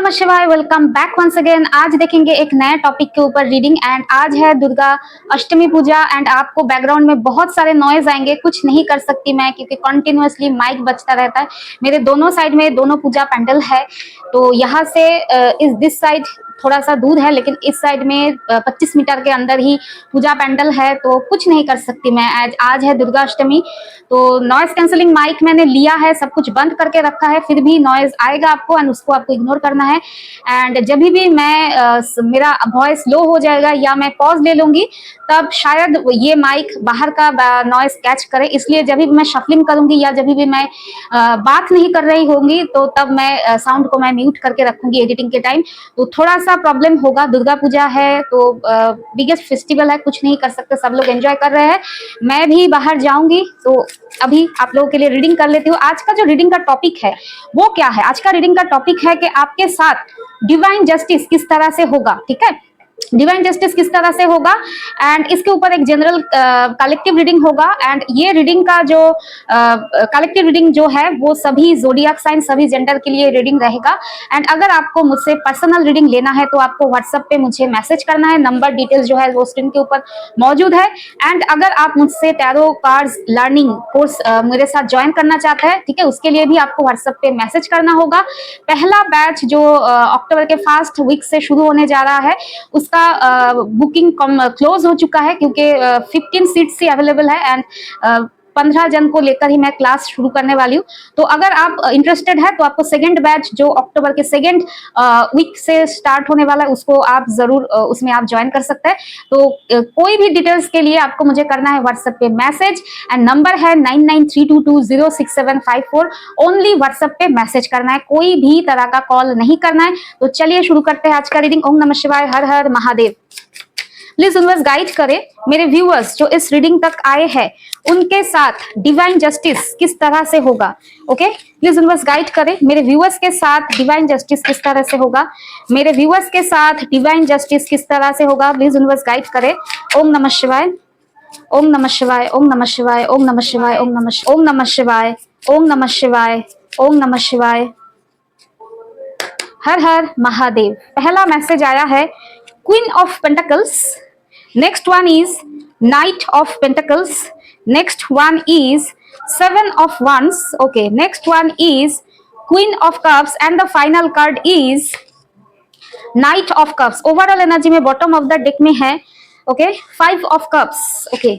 नमः शिवाय, welcome back once again. आज देखेंगे एक नए टॉपिक के ऊपर रीडिंग एंड आज है दुर्गा अष्टमी पूजा एंड आपको बैकग्राउंड में बहुत सारे नॉइज आएंगे, कुछ नहीं कर सकती मैं क्योंकि कंटिन्यूअसली माइक बजता रहता है। मेरे दोनों साइड में दोनों पूजा पेंडल है, तो यहाँ से इस दिस साइड थोड़ा सा दूर है, लेकिन इस साइड में 25 मीटर के अंदर ही पूजा पेंडल है, तो कुछ नहीं कर सकती मैं। आज है दुर्गा अष्टमी, तो नॉइज कैंसलिंग माइक मैंने लिया है, सब कुछ बंद करके रखा है, फिर भी नॉइज आएगा आपको एंड उसको आपको इग्नोर करना है। एंड जब भी मैं मेरा वॉइस लो हो जाएगा या मैं पॉज ले लूंगी, तब शायद ये माइक बाहर का नॉइज कैच करे, इसलिए जब भी मैं शफलिंग करूंगी या जब भी मैं बात नहीं कर रही होंगी, तो तब मैं साउंड को मैं म्यूट करके रखूंगी एडिटिंग के टाइम। तो थोड़ा सा प्रॉब्लम होगा, दुर्गा पूजा है तो बिगेस्ट फेस्टिवल है, कुछ नहीं कर सकते, सब लोग एंजॉय कर रहे हैं, मैं भी बाहर जाऊंगी। तो अभी आप लोगों के लिए रीडिंग कर लेती हूँ। आज का जो रीडिंग का टॉपिक है वो क्या है? आज का रीडिंग का टॉपिक है कि आपके साथ डिवाइन जस्टिस किस तरह से होगा, ठीक है, डिवाइन जस्टिस किस तरह से होगा एंड इसके ऊपर एक जनरल कलेक्टिव रीडिंग होगा। एंड ये रीडिंग का जो कलेक्टिव रीडिंग जो है वो सभी जोडियाक साइन, सभी जेंडर के लिए रीडिंग रहेगा। एंड अगर आपको मुझसे पर्सनल रीडिंग लेना है तो आपको व्हाट्सएप पे मुझे मैसेज करना है, नंबर डिटेल्स जो है वो स्क्रीन के ऊपर मौजूद है। एंड अगर आप मुझसे टैरो कार्ड्स लर्निंग कोर्स मेरे साथ ज्वाइन करना चाहते हैं, ठीक है, उसके लिए भी आपको व्हाट्सएप पे मैसेज करना होगा। पहला बैच जो अक्टूबर के फर्स्ट वीक से शुरू होने जा रहा है, उसका बुकिंग क्लोज हो चुका है क्योंकि 15 सीट्स ही अवेलेबल है एंड 15 जन को लेकर ही मैं क्लास शुरू करने वाली हूँ। तो अगर आप इंटरेस्टेड है तो आपको सेकंड बैच जो अक्टूबर के सेकंड वीक से स्टार्ट होने वाला है, उसको आप जरूर उसमें आप ज्वाइन कर सकते हैं। तो कोई भी डिटेल्स के लिए आपको मुझे करना है व्हाट्सएप पे मैसेज एंड नंबर है 9932206754। ओनली व्हाट्सएप पे मैसेज करना है, कोई भी तरह का कॉल नहीं करना है। तो चलिए शुरू करते हैं आज का रीडिंग। ओम नमः शिवाय, हर हर महादेव। प्लीज यूनिवर्स गाइड करे मेरे व्यूअर्स जो इस रीडिंग तक आए हैं, उनके साथ डिवाइन जस्टिस किस तरह से होगा। ओके, प्लीज यूनिवर्स गाइड करे मेरे व्यूअर्स के साथ डिवाइन जस्टिस किस तरह से होगा, मेरे व्यूअर्स के साथ डिवाइन जस्टिस किस तरह से होगा। प्लीज यूनिवर्स गाइड करे। ओम नमः शिवाय, ओम नमः शिवाय, ओम नमः शिवाय, ओम नमः शिवाय, ओम नमः शिवाय, ओम नमः शिवाय, ओम नमः शिवाय, हर हर महादेव। पहला मैसेज आया है queen of pentacles, next one is knight of pentacles, next one is seven of wands, okay, next one is queen of cups and the final card is knight of cups। overall energy में bottom of the deck में है, okay, five of cups, okay।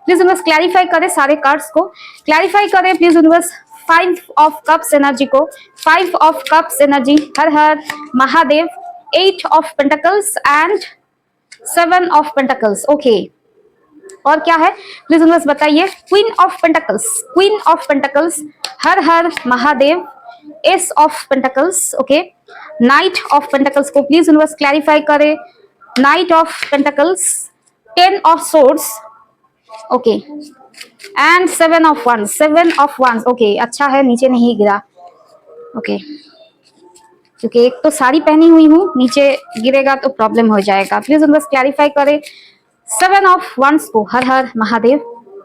Please universe clarify करे, सारे cards को clarify करे please universe. 5 of cups energy को, 5 of cups energy, her her Mahadev. 8 of pentacles and 7 of pentacles, okay. और क्या है प्लीज यूनिवर्स बताइए। Queen of pentacles, queen of pentacles, her her Mahadev. S of pentacles, okay. Night of pentacles को please universe clarify करे। Night of pentacles, 10 of swords, okay, and 7 of wands, 7 of wands, okay. अच्छा है नीचे नहीं गिरा, okay, क्योंकि एक तो साड़ी पहनी हुई हूँ, नीचे गिरेगा तो प्रॉब्लम हो जाएगा। प्लीज बस क्लैरिफाई करे 7 ऑफ wands को, हर हर Mahadev.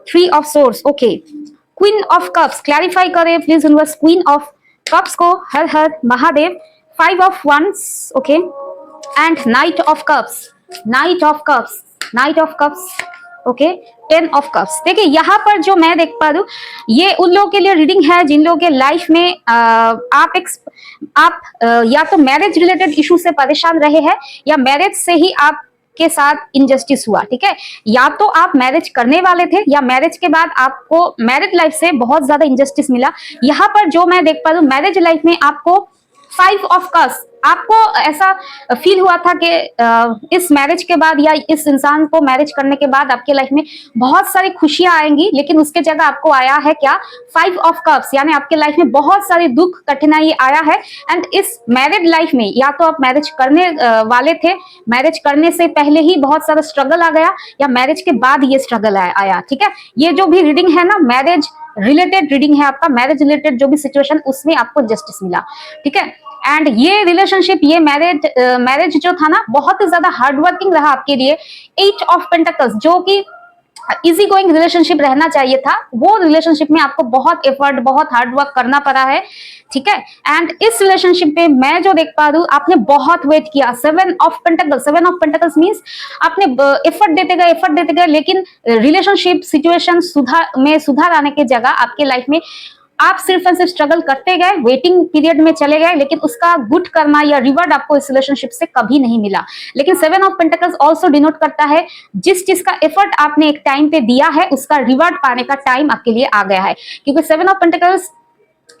3 of swords, okay. Queen of cups clarify करे प्लीज बस, क्वीन ऑफ कप्स को, हर हर Mahadev. 5 of wands, okay, and knight of cups, knight of cups, knight of cups, okay, 10 of cups. देखिए यहाँ पर जो मैं देख पा रही हूँ, ये उन लोगों के लिए रीडिंग है जिन लोगों के लाइफ में आप या तो मैरिज रिलेटेड इशू से परेशान रहे हैं या मैरिज से ही आप के साथ इनजस्टिस हुआ, ठीक है, या तो आप मैरिज करने वाले थे या मैरिज के बाद आपको मैरिज लाइफ से बहुत ज्यादा इनजस्टिस मिला। यहाँ पर जो मैं देख पा रही हूँ, मैरिज लाइफ में आपको 5 ऑफ कप्स, आपको ऐसा फील हुआ था कि इस मैरिज के बाद या इस इंसान को मैरिज करने के बाद आपके लाइफ में बहुत सारी खुशियां आएंगी, लेकिन उसके जगह आपको आया है क्या, 5 ऑफ कप्स, यानी आपके लाइफ में बहुत सारे दुख कठिनाई आया है। एंड इस मैरिड लाइफ में या तो आप मैरिज करने वाले थे, मैरिज करने से पहले ही बहुत सारा स्ट्रगल आ गया, या मैरिज के बाद ये स्ट्रगल आया, ठीक है। ये जो भी रीडिंग है ना, मैरिज रिलेटेड रीडिंग है आपका, मैरिज रिलेटेड जो भी सिचुएशन उसमें आपको जस्टिस मिला, ठीक है। एंड ये रिलेशनशिप, ये मैरिज जो था ना, बहुत ही ज्यादा हार्डवर्किंग रहा आपके लिए। 8 ऑफ पेंटिकल्स जो कि इजी गोइंग रिलेशनशिप रहना चाहिए था, वो रिलेशनशिप में आपको बहुत एफर्ट, बहुत हार्ड वर्क करना पड़ा है, ठीक है। एंड इस रिलेशनशिप में मैं जो देख पा रही हूँ, आपने बहुत वेट किया। 7 ऑफ पेंटिकल्स मींस आपने एफर्ट देते गए, लेकिन रिलेशनशिप सिचुएशन सुधार आने की जगह आपके लाइफ में आप सिर्फ और सिर्फ स्ट्रगल करते गए, वेटिंग पीरियड में चले गए, लेकिन उसका गुड कर्मा या रिवॉर्ड आपको इस रिलेशनशिप से कभी नहीं मिला। लेकिन 7 ऑफ पेंटिकल्स ऑल्सो डिनोट करता है जिस चीज का एफर्ट आपने एक टाइम पे दिया है, उसका रिवॉर्ड पाने का टाइम आपके लिए आ गया है। क्योंकि 7 ऑफ पेंटिकल्स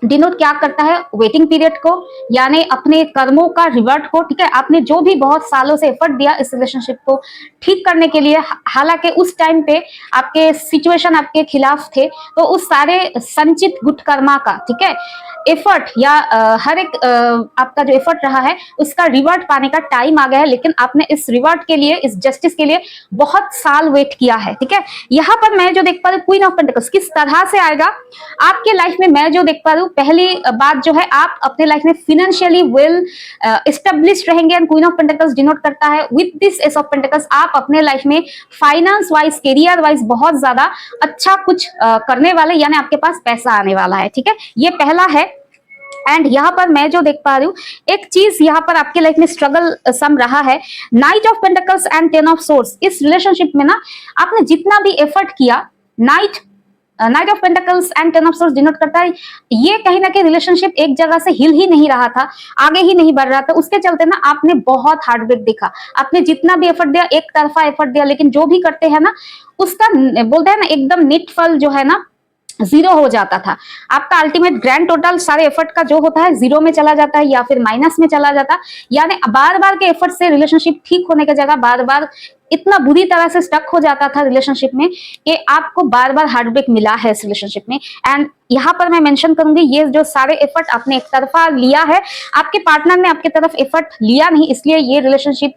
डिनोट क्या करता है, वेटिंग पीरियड को, यानी अपने कर्मों का रिवर्ट को, ठीक है। आपने जो भी बहुत सालों से एफर्ट दिया इस रिलेशनशिप को ठीक करने के लिए, हालांकि उस टाइम पे आपके सिचुएशन आपके खिलाफ थे, तो उस सारे संचित गुड कर्मा का, ठीक है, एफर्ट या हर एक आपका जो एफर्ट रहा है उसका रिवर्ट पाने का टाइम आ गया है। लेकिन आपने इस रिवर्ट के लिए, इस जस्टिस के लिए बहुत साल वेट किया है, ठीक है। यहाँ पर मैं जो देख पा रही हूँ, क्वीन ऑफ पेंटिकल्स किस तरह से आएगा आपके लाइफ में, मैं जो देख पा रही हूँ, पहली बात जो है, आप अपने लाइफ में फाइनेंशियली वेल एस्टेब्लिश्ड रहेंगे। And queen of pentacles denote करता है with this S of pentacles आप अपने लाइफ में फाइनेंस वाइज, करियर वाइज बहुत ज्यादा अच्छा कुछ करने वाले, यानी आपके पास पैसा आने वाला है, ठीक है। ये पहला है। एंड यहाँ पर मैं जो देख पा रही हूँ, एक चीज यहाँ पर आपके लाइफ में स्ट्रगल सम रहा है, 9 of pentacles and 10 of swords. इस रिलेशनशिप में ना आपने जितना भी एफर्ट किया, night of pentacles and 10 of swords denote करता है ये कहीं ना कहीं रिलेशनशिप एक जगह से हिल ही नहीं रहा था, आगे ही नहीं बढ़ रहा था। उसके चलते ना आपने बहुत हार्डवर्क देखा, आपने जितना भी एफर्ट दिया, एक तरफा एफर्ट दिया, लेकिन जो भी करते हैं ना उसका बोलते हैं ना एकदम नेट फल जो है ना जीरो हो जाता था। आपका अल्टीमेट ग्रैंड टोटल सारे एफर्ट का जो होता है जीरो में चला जाता है या फिर माइनस में चला जाता है। यानी बार बार के एफर्ट से रिलेशनशिप ठीक होने की जगह बार बार इतना बुरी तरह से स्टक हो जाता था रिलेशनशिप में कि आपको बार बार हार्टब्रेक मिला है इस रिलेशनशिप में। एंड यहाँ पर मैं मेंशन करूंगी, ये जो सारे एफर्ट आपने एक तरफा लिया है, आपके पार्टनर ने आपके तरफ एफर्ट लिया नहीं, इसलिए ये रिलेशनशिप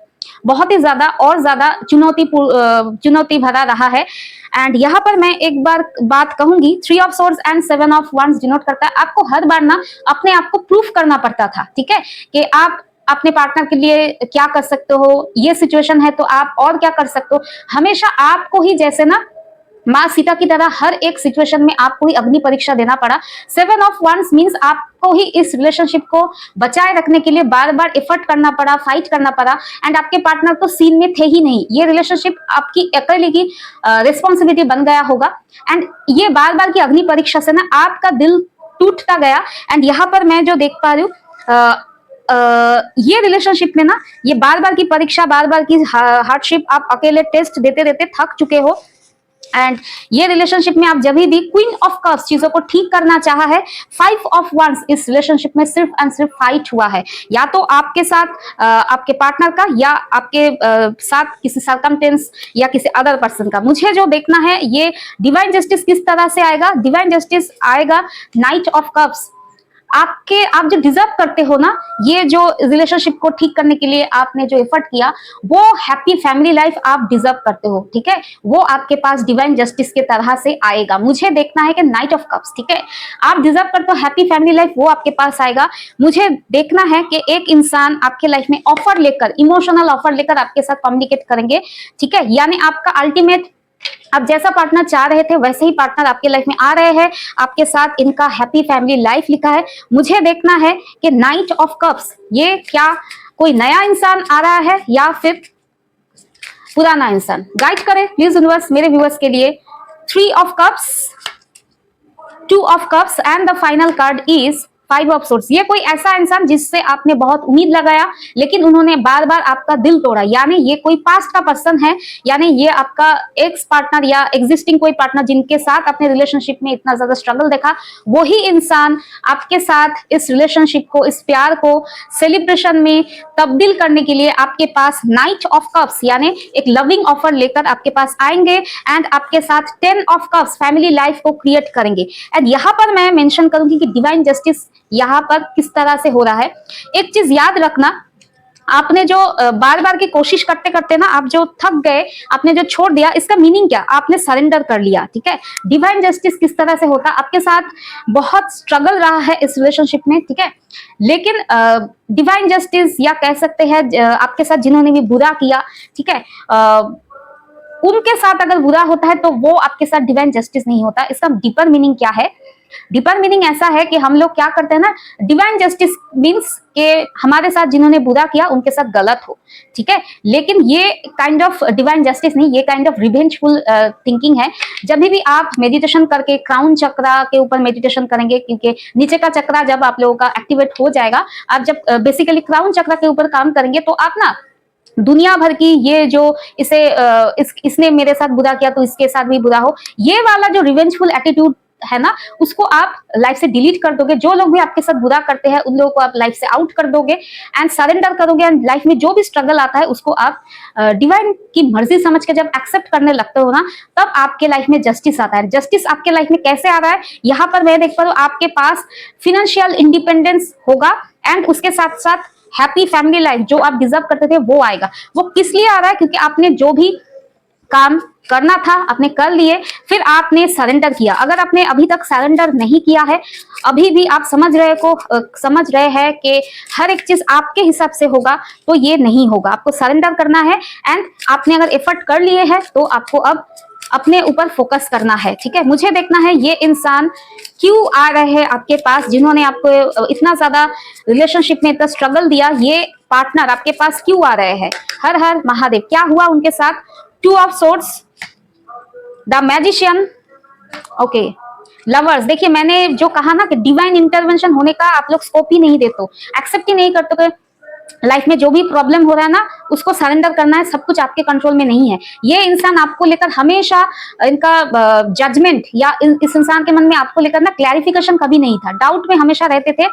बहुत ही ज्यादा और ज्यादा चुनौती भरा रहा है। एंड यहाँ पर मैं एक बार बात कहूंगी, 3 of swords and 7 of wands denote करता है आपको हर बार ना अपने आप को प्रूफ करना पड़ता था, ठीक है, कि आप अपने पार्टनर के लिए क्या कर सकते हो, ये सिचुएशन है तो आप और क्या कर सकते हो। हमेशा आपको ही, जैसे ना माँ सीता की तरह, हर एक सिचुएशन में आपको ही अग्नि परीक्षा देना पड़ा। 7 ऑफ वंस मीन्स आपको ही इस रिलेशनशिप को बचाए रखने के लिए बार बार एफर्ट करना पड़ा, फाइट करना पड़ा। एंड आपके पार्टनर तो सीन में थे ही नहीं, ये रिलेशनशिप आपकी अकेले की रिस्पॉन्सिबिलिटी बन गया होगा। एंड ये बार बार की अग्नि परीक्षा से ना आपका दिल टूटता गया। एंड यहाँ पर मैं जो देख पा रही हूँ, ये रिलेशनशिप में ना ये बार बार की परीक्षा, बार बार की हार्डशिप, आप अकेले टेस्ट देते देते थक चुके हो। एंड ये रिलेशनशिप में आप जब भी क्वीन ऑफ कप्स चीजों को ठीक करना चाहा है, 5 ऑफ वंस इस रिलेशनशिप में सिर्फ एंड सिर्फ फाइट हुआ है, या तो आपके साथ आपके पार्टनर का, या आपके साथ किसी सर्कमस्टेंस या किसी अदर पर्सन का। मुझे जो देखना है ये डिवाइन जस्टिस किस तरह से आएगा। डिवाइन जस्टिस आएगा 9 ऑफ कप्स। आप जो डिजर्व करते हो ना, ये जो रिलेशनशिप को ठीक करने के लिए आपने जो एफर्ट किया, वो हैप्पी फैमिली लाइफ आप डिजर्व करते हो, ठीक है, वो आपके पास डिवाइन जस्टिस के तरह से आएगा। मुझे देखना है कि 9 ऑफ कप्स, ठीक है, आप डिजर्व करते हो हैप्पी फैमिली लाइफ, वो आपके पास आएगा। मुझे देखना है कि एक इंसान आपके लाइफ में ऑफर लेकर, इमोशनल ऑफर लेकर आपके साथ कम्युनिकेट करेंगे, ठीक है, यानी आपका अल्टीमेट, आप जैसा पार्टनर चाह रहे थे वैसे ही पार्टनर आपके लाइफ में आ रहे हैं, आपके साथ इनका हैप्पी फैमिली लाइफ लिखा है। मुझे देखना है कि 9 ऑफ कप्स, ये क्या कोई नया इंसान आ रहा है या फिर पुराना इंसान। गाइड करें प्लीज यूनिवर्स मेरे व्यूअर्स के लिए। 3 of cups, 2 of cups and the final card is 5 of swords. ये कोई ऐसा इंसान जिससे आपने बहुत उम्मीद लगाया, लेकिन उन्होंने बार बार आपका दिल तोड़ा, यानी ये कोई पास्ट का पर्सन है, यानी ये आपका एक्स पार्टनर या एग्जिस्टिंग कोई पार्टनर जिनके साथ अपने रिलेशनशिप में इतना ज्यादा स्ट्रगल देखा, वही इंसान आपके साथ इस रिलेशनशिप को, इस प्यार को सेलिब्रेशन में तब्दील करने के लिए आपके पास 9 ऑफ कप्स यानी एक लविंग ऑफर लेकर आपके पास आएंगे एंड आपके साथ 10 ऑफ कप्स फैमिली लाइफ को क्रिएट करेंगे। एंड यहाँ पर मैं मेंशन करूंगी कि डिवाइन जस्टिस यहाँ पर किस तरह से हो रहा है। एक चीज याद रखना, आपने जो बार बार की कोशिश करते करते ना आप जो थक गए, आपने जो छोड़ दिया, इसका मीनिंग क्या, आपने सरेंडर कर लिया, ठीक है। डिवाइन जस्टिस किस तरह से होता, आपके साथ बहुत स्ट्रगल रहा है इस रिलेशनशिप में, ठीक है, लेकिन डिवाइन जस्टिस या कह सकते हैं आपके साथ जिन्होंने भी बुरा किया, ठीक है, उनके साथ अगर बुरा होता है तो वो आपके साथ डिवाइन जस्टिस नहीं होता। इसका डीपर मीनिंग क्या है? डीपर मीनिंग ऐसा है कि हम लोग क्या करते हैं ना, डिवाइन जस्टिस मीन्स के हमारे साथ जिन्होंने बुरा किया उनके साथ गलत हो, ठीक है। लेकिन ये काइंड ऑफ डिवाइन जस्टिस नहीं, ये काइंड ऑफ रिवेंजफुल थिंकिंग है। जब भी आप मेडिटेशन करके क्राउन चक्रा के ऊपर मेडिटेशन करेंगे, क्योंकि नीचे का चक्रा जब आप लोगों का एक्टिवेट हो जाएगा, आप जब बेसिकली क्राउन चक्रा के ऊपर काम करेंगे तो आप ना दुनिया भर की ये जो इसने मेरे साथ बुरा किया तो इसके साथ भी बुरा हो, ये वाला जो रिवेंजफुल एटीट्यूड है ना, उसको आप लाइफ से डिलीट कर दोगे। जो लोग भी आपके साथ बुरा करते हैं उन लोगों को आप लाइफ से आउट कर दोगे एंड सरेंडर करोगे, एंड लाइफ में जो भी स्ट्रगल आता है उसको आप डिवाइन की मर्जी समझ के जब एक्सेप्ट करने लगते हो ना, तब आपके लाइफ में जस्टिस आता है। जस्टिस आपके लाइफ में कैसे आ रहा है? यहाँ पर मैं देख पा रहा हूँ आपके पास फिनेंशियल इंडिपेंडेंस होगा एंड उसके साथ साथ हैप्पी फैमिली लाइफ जो आप डिजर्व करते थे वो आएगा। वो किस लिए आ रहा है? क्योंकि आपने जो भी काम करना था आपने कर लिए, फिर आपने सरेंडर किया। अगर आपने अभी तक सरेंडर नहीं किया है, अभी भी आप समझ रहे हैं कि हर एक चीज आपके हिसाब से होगा, तो ये नहीं होगा। आपको सरेंडर करना है एंड आपने अगर एफर्ट कर लिए हैं तो आपको अब अपने ऊपर फोकस करना है, ठीक है। मुझे देखना है ये इंसान क्यों आ रहे हैं आपके पास, जिन्होंने आपको इतना ज्यादा रिलेशनशिप में इतना स्ट्रगल दिया, ये पार्टनर आपके पास क्यों आ रहे हैं। हर हर महादेव। क्या हुआ उनके साथ? Two of swords, the magician, okay, lovers. देखिए मैंने जो कहा ना कि डिवाइन इंटरवेंशन होने का आप लोग स्कोप ही नहीं देते, एक्सेप्ट ही नहीं करते। लाइफ में जो भी प्रॉब्लम हो रहा है ना, उसको सरेंडर करना है। सब कुछ आपके कंट्रोल में नहीं है। ये इंसान आपको लेकर हमेशा इनका जजमेंट या इस इंसान के मन में आपको लेकर ना क्लैरिफिकेशन कभी नहीं था, डाउट में हमेशा रहते थे।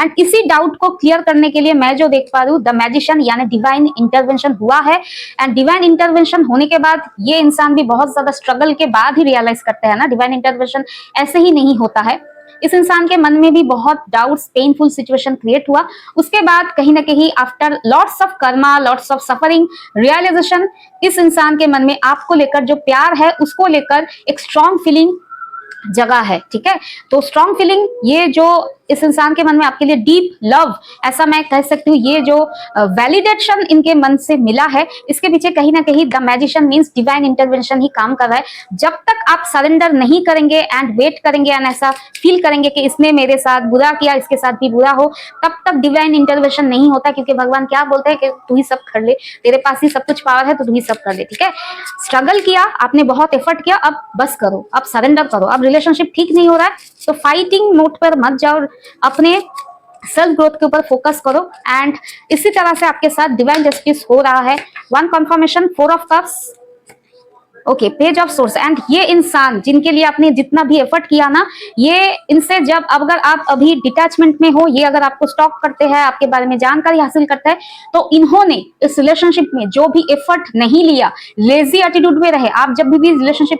एंड इसी डाउट को क्लियर करने के लिए मैं जो देख पा रही हूँ, द मैजिशियन यानी डिवाइन इंटरवेंशन हुआ है। एंड डिवाइन इंटरवेंशन होने के बाद ये इंसान भी बहुत ज्यादा स्ट्रगल के बाद ही रियलाइज करते हैं ना, डिवाइन इंटरवेंशन ऐसे ही नहीं होता है। इस इंसान के मन में भी बहुत डाउट्स, पेनफुल सिचुएशन क्रिएट हुआ। उसके बाद कहीं ना कहीं after lots of karma, lots of suffering, realisation, इस इंसान के मन में आपको लेकर जो प्यार है उसको लेकर एक स्ट्रॉन्ग फीलिंग जगह है, ठीक है। तो स्ट्रॉन्ग फीलिंग, ये जो इस इंसान के मन में आपके लिए डीप लव, ऐसा मैं कह सकती हूँ, ये जो वैलिडेशन इनके मन से मिला है, इसके पीछे कहीं ना कहीं the magician means divine intervention ही काम कर रहा है। जब तक आप सरेंडर नहीं करेंगे एंड वेट करेंगे एंड ऐसा फील करेंगे कि इसने मेरे साथ बुरा किया, इसके साथ भी बुरा हो, तब तक डिवाइन इंटरवेंशन नहीं होता। क्योंकि भगवान क्या बोलते हैं कि तू ही सब कर ले, तेरे पास ही सब कुछ पावर है तो तू ही सब कर ले, ठीक है। स्ट्रगल किया आपने, बहुत एफर्ट किया, अब बस करो, अब सरेंडर करो। अब रिलेशनशिप ठीक नहीं हो रहा है तो फाइटिंग मोड पर मत जाओ, अपने सेल्फ ग्रोथ के ऊपर फोकस करो। एंड इसी तरह से आपके साथ डिवाइन जस्टिस हो रहा है। One confirmation, 4 of cups, okay, page of source. And ये इंसान जिनके लिए आपने जितना भी एफर्ट किया ना, ये इनसे जब अगर आप अभी डिटैचमेंट में हो, ये अगर आपको स्टॉक करते हैं, आपके बारे में जानकारी हासिल करते हैं, तो इन्होंने इस रिलेशनशिप में जो भी एफर्ट नहीं लिया, लेजी एटीट्यूड में रहे। आप जब भी रिलेशनशिप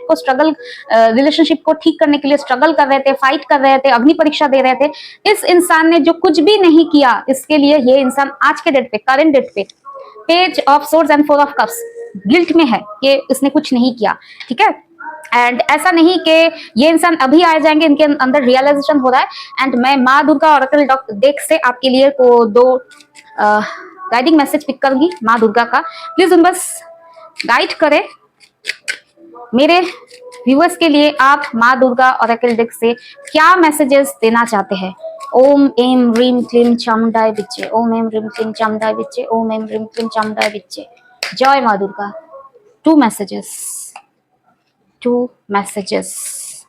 को ठीक करने के लिए स्ट्रगल कर रहे थे, फाइट कर रहे थे, अग्नि परीक्षा दे रहे थे, इस इंसान ने जो कुछ भी नहीं किया, इसके लिए ये इंसान आज के डेट पे, करंट डेट पे, page of source and 4 of cups, guilt में है कि उसने कुछ नहीं किया, ठीक है। एंड ऐसा नहीं कि ये इंसान अभी आ जाएंगे, इनके अंदर रियलाइजेशन हो रहा है। एंड मैं माँ दुर्गा ऑरेकल डेक से आपके लिए को 2 गाइडिंग मैसेज पिक करूंगी माँ दुर्गा का। प्लीज उन बस गाइड करें मेरे व्यूअर्स के लिए। आप माँ दुर्गा ऑरेकल डेक से क्या मैसेजेस देना चाहते हैं? ओम एम ह्रीम क्लीम चामुंडाय विच्चे, ओम एम ह्रीम क्लीम चामुंडाय विच्चे, ओम एम ह्रीम क्लीम चामुंडाय विच्चे। जय माँ दुर्गा। 2 messages,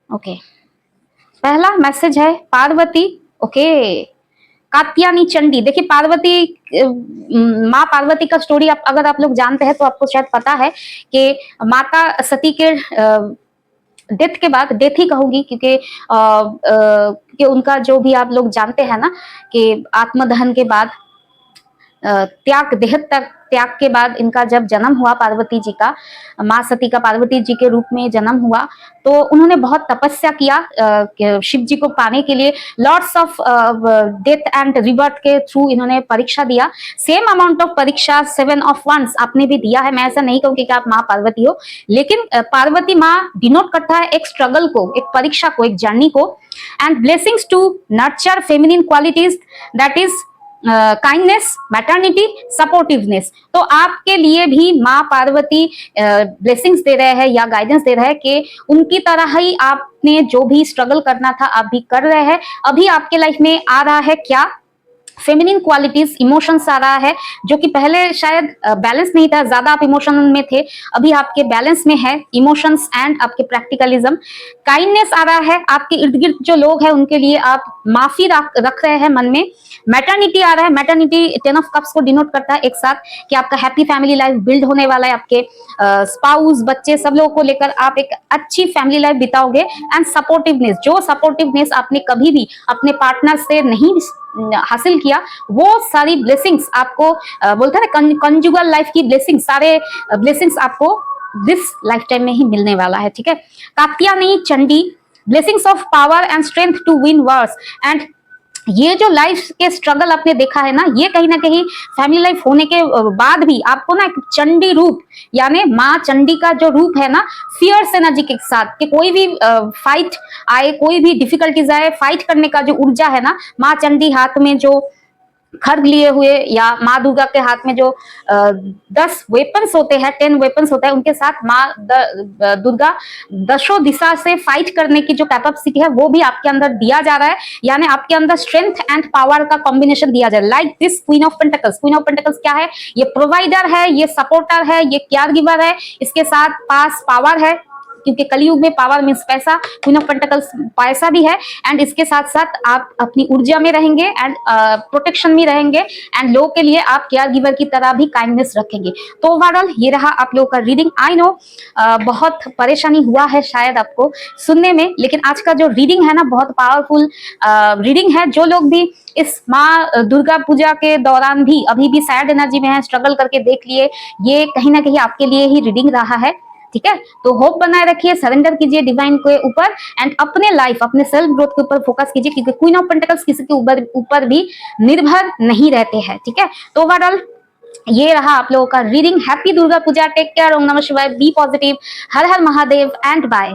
okay. पहला मैसेज है पार्वती, ओके, कात्यायनी चंडी। देखिए पार्वती, माँ पार्वती का स्टोरी अगर आप लोग जानते हैं तो आपको शायद पता है कि माता सती के डेथ के बाद, डेथ ही कहूंगी क्योंकि उनका जो भी आप लोग जानते हैं ना कि आत्मदहन के बाद, त्याग के बाद इनका जब जन्म हुआ, पार्वती जी का, माँ सती का पार्वती जी के रूप में जन्म हुआ, तो उन्होंने बहुत तपस्या किया शिव जी को पाने के लिए। Lots of death and rebirth के थ्रू इन्होंने परीक्षा दिया। सेम अमाउंट ऑफ परीक्षा 7 ऑफ वंस आपने भी दिया है। मैं ऐसा नहीं कहूंगी कि आप माँ पार्वती हो, लेकिन पार्वती माँ डिनोट करता है एक स्ट्रगल को, एक परीक्षा को, एक जर्नी को। And blessings to nurture feminine qualities, that is kindness, maternity, supportiveness. तो आपके लिए भी माँ पार्वती ब्लेसिंग्स दे रहे हैं या गाइडेंस दे रहे हैं कि उनकी तरह ही आपने जो भी स्ट्रगल करना था आप भी कर रहे हैं। अभी आपके लाइफ में आ रहा है क्या, फेमिनिन क्वालिटीज, इमोशंस आ रहा है, जो कि पहले शायद बैलेंस नहीं था, ज्यादा आप इमोशन में थे, अभी आपके बैलेंस में है इमोशंस एंड आपके प्रैक्टिकलिज्म। काइंडनेस आ रहा है, आपके इर्द गिर्द जो लोग हैं उनके लिए आप माफी रख रहे हैं मन में। मैटर्निटी आ रहा है, मैटर्निटी 10 ऑफ कप्स को डिनोट करता है एक साथ कि आपका हैप्पी फैमिली लाइफ बिल्ड होने वाला है, आपके स्पाउस, बच्चे, सब लोगों को लेकर आप एक अच्छी फैमिली लाइफ बिताओगे। एंड सपोर्टिवनेस, जो सपोर्टिवनेस आपने कभी भी अपने पार्टनर से नहीं हासिल किया, वो सारी ब्लेसिंग्स आपको बोलते हैं ना कंजुगल लाइफ की ब्लेसिंग्स, सारे ब्लेसिंग्स आपको दिस लाइफ टाइम में ही मिलने वाला है। ठीक है, Katyayani Chandi, blessings of power and strength to win wars. And ये जो लाइफ के स्ट्रगल आपने देखा है ना, ये कहीं ना कहीं फैमिली लाइफ होने के बाद भी आपको ना एक चंडी रूप, यानी माँ चंडी का जो रूप है ना, फियर्स एनर्जी के साथ, कि कोई भी फाइट आए, कोई भी डिफिकल्टीज आए, फाइट करने का जो ऊर्जा है ना, माँ चंडी हाथ में जो खड्ग लिए हुए, या माँ दुर्गा के हाथ में जो 10 वेपन्स होते हैं, 10 वेपन्स होता है, उनके साथ माँ दुर्गा 10 दिशा से फाइट करने की जो कैपेसिटी है वो भी आपके अंदर दिया जा रहा है। यानी आपके अंदर स्ट्रेंथ एंड पावर का कॉम्बिनेशन दिया जा रहा है। Like this queen of pentacles, queen of pentacles क्या है, ये प्रोवाइडर है, ये सपोर्टर है, ये केयर गिवर है, इसके साथ पास पावर है, क्योंकि कलयुग में पावर मीन्स पैसा, क्वीन ऑफ पेंटिकल्स पैसा भी है। एंड इसके साथ साथ आप अपनी ऊर्जा में रहेंगे एंड प्रोटेक्शन में रहेंगे, एंड लोगों के लिए आप केयर गिवर की तरह भी काइंडनेस रखेंगे। तो ओवरऑल ये रहा आप लोगों का रीडिंग। आई नो बहुत परेशानी हुआ है शायद आपको सुनने में, लेकिन आज का जो रीडिंग है ना, बहुत पावरफुल रीडिंग है। जो लोग भी इस माँ दुर्गा पूजा के दौरान भी अभी भी सैड एनर्जी में है, स्ट्रगल करके देख लिए, ये कहीं ना कहीं आपके लिए ही रीडिंग रहा है। ठीक है, तो होप बनाए रखिए, सरेंडर कीजिए डिवाइन के ऊपर, एंड अपने लाइफ, अपने सेल्फ ग्रोथ के ऊपर फोकस कीजिए, क्योंकि क्वीन ऑफ पेंटिकल्स किसी के ऊपर भी निर्भर नहीं रहते हैं। ठीक है, तो ओवरऑल ये रहा आप लोगों का reading. Happy Durga Puja, take care, ओम नमः शिवाय, बी पॉजिटिव, हर हर महादेव एंड बाय।